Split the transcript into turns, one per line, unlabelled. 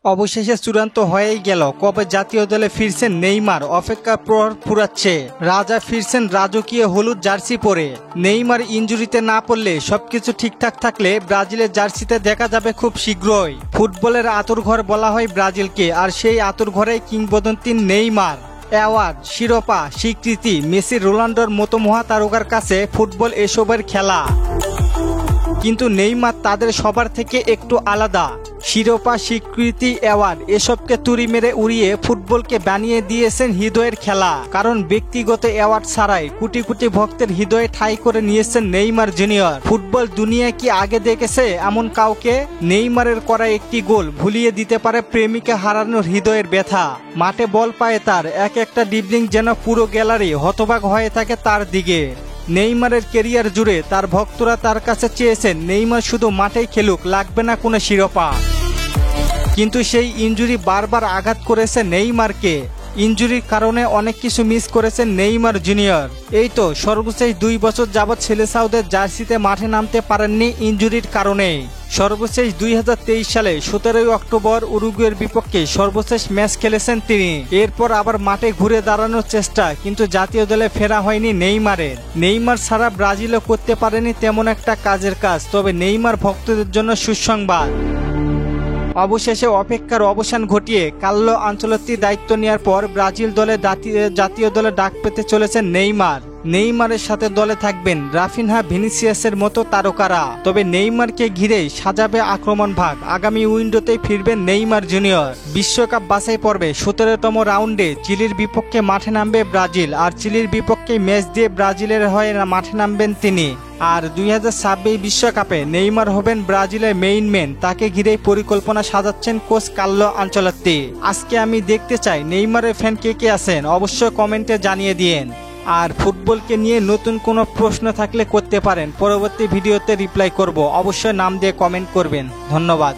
অবশেষে চূড়ান্ত হয়েই গেল, কবে জাতীয় দলে ফিরছেন নেইমার। অপেক্ষার প্রহর ফুরাচ্ছে। রাজা ফিরছেন রাজকীয় হলুদ জার্সি পরে। নেইমার ইনজুরিতে না পড়লে সবকিছু ঠিকঠাক থাকলে ব্রাজিলের জার্সিতে দেখা যাবে খুব শীঘ্রই। ফুটবলের আঁতুড়ঘর বলা হয় ব্রাজিলকে, আর সেই আঁতুড়ঘরেই কিংবদন্তি নেইমার। অ্যাওয়ার্ড, শিরোপা, স্বীকৃতি, মেসি, রোনাল্ডোর মতো মহাতারকার কাছে ফুটবল এসবের খেলা। কিন্তু নেইমার তাদের সবার থেকে একটু আলাদা। শিরোপা, স্বীকৃতি, অ্যাওয়ার্ড এসবকে তুড়ি মেরে উড়িয়ে ফুটবলকে বানিয়ে দিয়েছেন হৃদয়ের খেলা। কারণ ব্যক্তিগত অ্যাওয়ার্ড ছাড়াই কোটি কোটি ভক্তের হৃদয়ে ঠাঁই করে নিয়েছেন নেইমার জুনিয়র। ফুটবল দুনিয়া কি আগে দেখেছে এমন কাউকে? নেইমারের করা একটি গোল ভুলিয়ে দিতে পারে প্রেমিকা হারানোর হৃদয়ের ব্যথা। মাঠে বল পায় তার এক একটা ড্রিবলিং যেন পুরো গ্যালারি হতবাক হয়ে থাকে তার দিকে। নেইমারের কেরিয়ার জুড়ে তার ভক্তরা তার কাছে চেয়েছেন নেইমার শুধু মাঠেই খেলুক, লাগবে না কোনো শিরোপা। কিন্তু সেই ইনজুরি বারবার আঘাত করেছে নেইমারকে। ইনজুরির কারণে অনেক কিছু মিস করেছেন নেইমার জুনিয়র। এই তো সর্বশেষ 2 বছর যাবৎ ছেলেসাউদের জার্সিতে মাঠে নামতে পারেননি ইনজুরির কারণে। সর্বশেষ 2023 সালে 17 অক্টোবর উরুগুয়ের বিপক্ষে সর্বশেষ ম্যাচ খেলেছেন তিনি। এরপর আবার মাঠে ঘুরে দাঁড়ানোর চেষ্টা, কিন্তু জাতীয় দলে ফেরা হয়নি নেইমারের। নেইমার ছাড়া ব্রাজিলও করতে পারেনি তেমন একটা কাজের কাজ। তবে নেইমার ভক্তদের জন্য সুসংবাদ। অবশেষে অপেক্ষার অবসান ঘটিয়ে কার্লো আনচেলত্তির দায়িত্ব নেওয়ার পর ব্রাজিল দলে জাতীয় দলে ডাক পেতে চলেছেন নেইমার। নেইমারের সাথে দলে থাকবেন রাফিনহা, ভিনিসিয়াসের মতো তারকারা। তবে নেইমারকে ঘিরেই সাজাবে আক্রমণ ভাগ। আগামী উইন্ডোতেই ফিরবেন নেইমার জুনিয়র। বিশ্বকাপ বাছাই পর্বে 17তম রাউন্ডে চিলির বিপক্ষে মাঠে নামবে ব্রাজিল, আর চিলির বিপক্ষে ম্যাচ দিয়ে ব্রাজিলের হয়ে মাঠে নামবেন তিনি। আর 2026 বিশ্বকাপে নেইমার হবেন ব্রাজিলের মেইন ম্যান। তাকে ঘিরেই পরিকল্পনা সাজাচ্ছেন কোচ কার্লো আনচেলত্তি। আজকে আমি দেখতে চাই নেইমারের ফ্যান কে কে আছেন, অবশ্যই কমেন্টে জানিয়ে দিয়েন। আর ফুটবলকে নিয়ে নতুন কোনো প্রশ্ন থাকলে করতে পারেন, পরবর্তী ভিডিওতে রিপ্লাই করব। অবশ্যই নাম দিয়ে কমেন্ট করবেন। ধন্যবাদ।